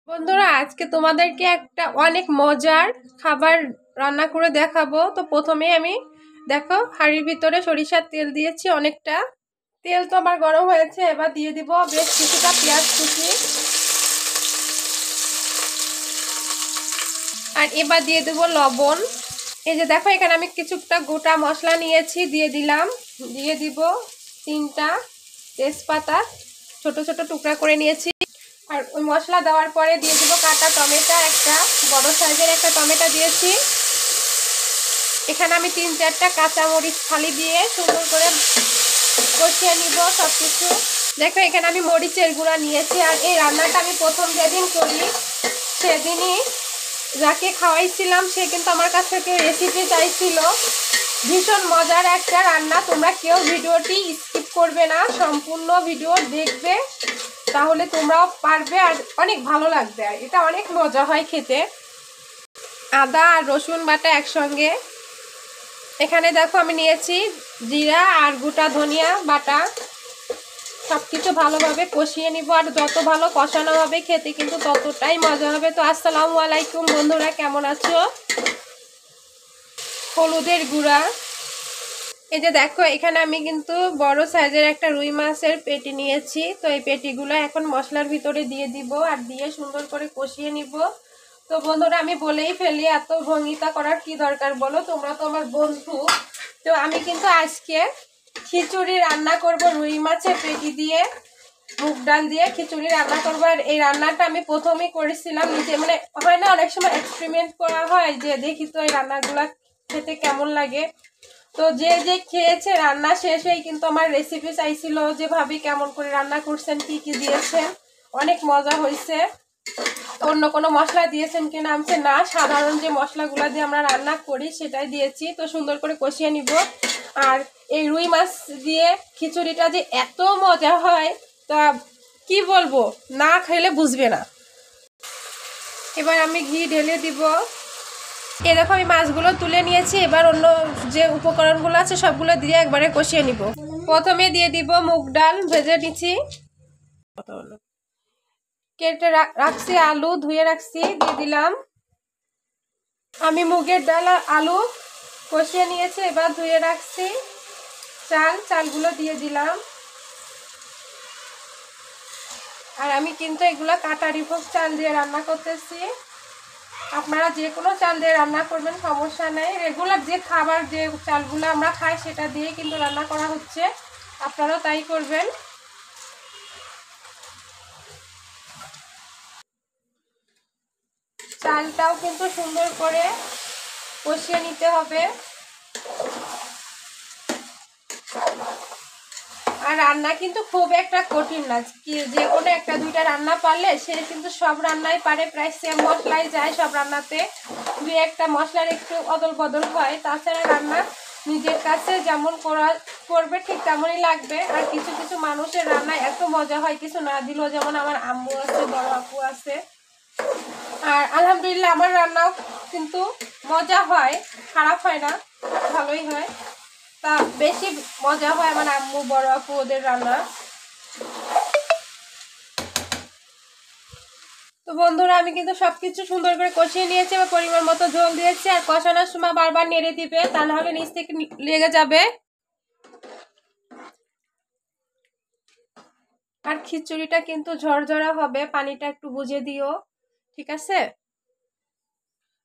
বন্ধুরা আজকে তোমাদেরকে একটা অনেক মজার খাবার রান্না করে দেখাবো। তো প্রথমে আমি দেখো হাঁড়ির ভিতরে সরিষার তেল দিয়েছি অনেকটা। তেল তো আমার গরম হয়েছে, এবার দিয়ে দিব বেশ কিছুটা পেঁয়াজ কুচি, আর এবার দিয়ে দেব লবণ। এই যে দেখো এখানে আমি কিছুটা গোটা মশলা নিয়েছি, দিয়ে দিলাম। দিয়ে দিব 3টা তেজপাতা ছোট ছোট টুকরা করে নিয়েছি। আর ওই মশলা দেওয়ার পরে দিয়ে দেবো কাটা টমেটো, একটা বড় সাইজের একটা টমেটো দিয়েছি। এখানে আমি 3-4টা কাঁচামরিচ ফালি দিয়ে সুন্দর করে কষিয়ে নিব সব কিছু। দেখো এখানে আমি মরিচের গুঁড়া নিয়েছি। আর এই রান্নাটা আমি প্রথম যেদিন করি সেদিনই যাকে খাওয়াইছিলাম সে কিন্তু আমার কাছ থেকে রেসিপি চাইছিল। ভীষণ মজার একটা রান্না, তোমরা কেউ ভিডিওটি স্কিপ করবে না, সম্পূর্ণ ভিডিও দেখবে, তাহলে তোমরাও পারবে আর অনেক ভালো লাগবে। আর এটা অনেক মজা হয় খেতে। আদা আর রসুন বাটা একসঙ্গে। এখানে দেখো আমি নিয়েছি জিরা আর গোটা ধনিয়া বাটা। সব কিছু ভালোভাবে কষিয়ে নিব, আর যত ভালো কষানো হবে খেতে কিন্তু ততটাই মজা হবে। তো আসসালামু আলাইকুম বন্ধুরা, কেমন আছো? হলুদের গুঁড়া। এই যে দেখো এখানে আমি কিন্তু বড় সাইজের একটা রুই মাছের পেটি নিয়েছি। তো এই পেটিগুলো এখন মশলার ভিতরে দিয়ে দিব আর দিয়ে সুন্দর করে কষিয়ে নিব। তো বন্ধুরা আমি বলেই ফেলি, এত ভঙ্গিতা করার কি দরকার বলো, তোমরা তো আমার বন্ধু। তো আমি কিন্তু আজকে খিচুড়ি রান্না করব, রুই মাছের পেটি দিয়ে মুগ ডাল দিয়ে খিচুড়ি রান্না করবো। আর এই রান্নাটা আমি প্রথমেই করেছিলাম নিজে, মানে হয় না অনেক সময় এক্সপেরিমেন্ট করা হয় যে দেখি তো এই রান্নাগুলা খেতে কেমন লাগে। তো যে যে খেয়েছে রান্না শেষেই কিন্তু আমার রেসিপি চাইছিল যে ভাবি কেমন করে রান্না করছেন, কি কি দিয়েছেন, অনেক মজা হয়েছে, অন্য কোনো মশলা দিয়েছেন কিনা। আমি না, সাধারণ যে মশলাগুলো দিয়ে আমরা রান্না করি সেটাই দিয়েছি। তো সুন্দর করে কষিয়ে নিব। আর এই রুই মাছ দিয়ে খিচুড়িটা যে এত মজা হয় তা কি বলবো, না খেলে বুঝবে না। এবার আমি ঘি ঢেলে দিব। এ দেখো আমি মাছগুলো তুলে নিয়েছি। এবার অন্য যে উপকরণগুলো আছে সবগুলো দিয়ে একবারে কষিয়ে নিব। প্রথমে দিয়ে দিব মুগ ডাল, ভেজে নিচ্ছি, কেটে রাখছি, আলু ধুয়ে রাখছি, দিয়ে দিলাম। আমি মুগের ডাল আর আলু কষিয়ে নিয়েছি, এবার ধুয়ে রাখছি চালগুলো দিয়ে দিলাম। আর আমি কিন্তু এগুলো কাটারি ভোগ চাল দিয়ে রান্না করতেছি। আপনারা যে কোনো চাল দিয়ে রান্না করবেন, সমস্যা নেই। রেগুলার যে খাবার যে চালগুলো আমরা খাই সেটা দিয়ে কিন্তু রান্না করা হচ্ছে, আপনারাও তাই করবেন। চালটাও কিন্তু সুন্দর করে কষিয়ে নিতে হবে। আর রান্না কিন্তু খুব একটা কঠিন না, কি যে কোনো একটা দুইটা রান্না পারলে সে কিন্তু সব রান্নাই পারে, প্রায় সেম মশলাই যায় সব রান্নাতে, দুই একটা মশলার একটু অদল বদল হয়, তাছাড়া রান্না নিজের কাছে যেমন করবে ঠিক তেমনই লাগবে। আর কিছু কিছু মানুষের রান্না এত মজা হয় কিছু না দিলেও, যেমন আমার আম্মু আছে, বড় আপু আছে। আর আলহামদুলিল্লাহ আমার রান্নাও কিন্তু মজা হয়, খারাপ হয় না, ভালোই হয়। তা বেশি মজা হয় আমার আম্মু, বড় আপু ওদের রান্না। তো বন্ধুরা আমি কিন্তু সবকিছু সুন্দর করে কষিয়ে নিয়েছি, বা পরিমাণ মতো ঝোল দিয়েছি। আর কষানোর সময় বারবার নেড়ে দিবে, তা নাহলে নিচ থেকে লেগে যাবে। আর খিচুড়িটা কিন্তু ঝরঝরা হবে, পানিটা একটু বুঝে দিও, ঠিক আছে?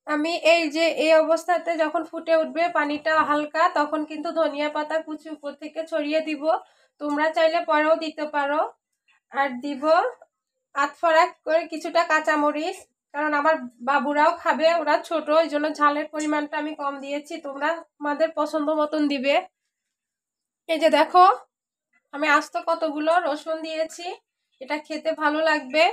আমি এই যে এই অবস্থাতে যখন ফুটে উঠবে পানিটা হালকা, তখন কিন্তু ধনিয়া পাতা কুচি উপর থেকে ছড়িয়ে দিব। তোমরা চাইলে পরেও দিতে পারো। আর দিব আধফাড়া করে কিছুটা কাঁচামরিচ, কারণ আমার বাবুরাও খাবে, ওরা ছোট, ওই জন্য ঝালের পরিমাণটা আমি কম দিয়েছি, তোমরা তোমাদের পছন্দ মতন দিবে। এই যে দেখো আমি আস্ত কতগুলো রসুন দিয়েছি, এটা খেতে ভালো লাগবে।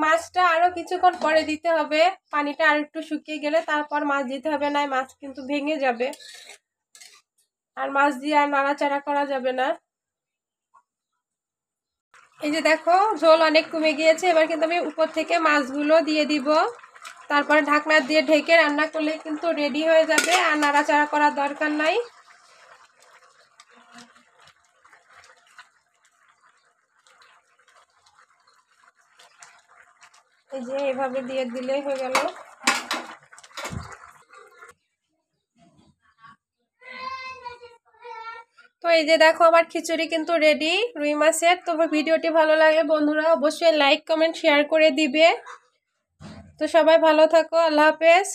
মাছটা আরো কিছুক্ষণ পরে দিতে হবে, পানিটা আর একটু শুকিয়ে গেলে তারপর মাছ দিতে হবে, না মাছ কিন্তু ভেঙে যাবে। আর মাছ দিয়ে আর নাড়াচাড়া করা যাবে না। এই যে দেখো ঝোল অনেক কমে গিয়েছে, এবার কিন্তু আমি উপর থেকে মাছগুলো দিয়ে দিব। তারপরে ঢাকনা দিয়ে ঢেকে রান্না করলে কিন্তু রেডি হয়ে যাবে, আর নাড়াচাড়া করার দরকার নাই। এই যে এভাবে দিয়ে দিলেই হয়ে গেল। তো এই যে দেখো আমার খিচুড়ি কিন্তু রেডি রুই মাছের। তো ভিডিওটি ভালো লাগলে বন্ধুরা অবশ্যই লাইক কমেন্ট শেয়ার করে দিবে। তো সবাই ভালো থাকো, আল্লাহ হাফেজ।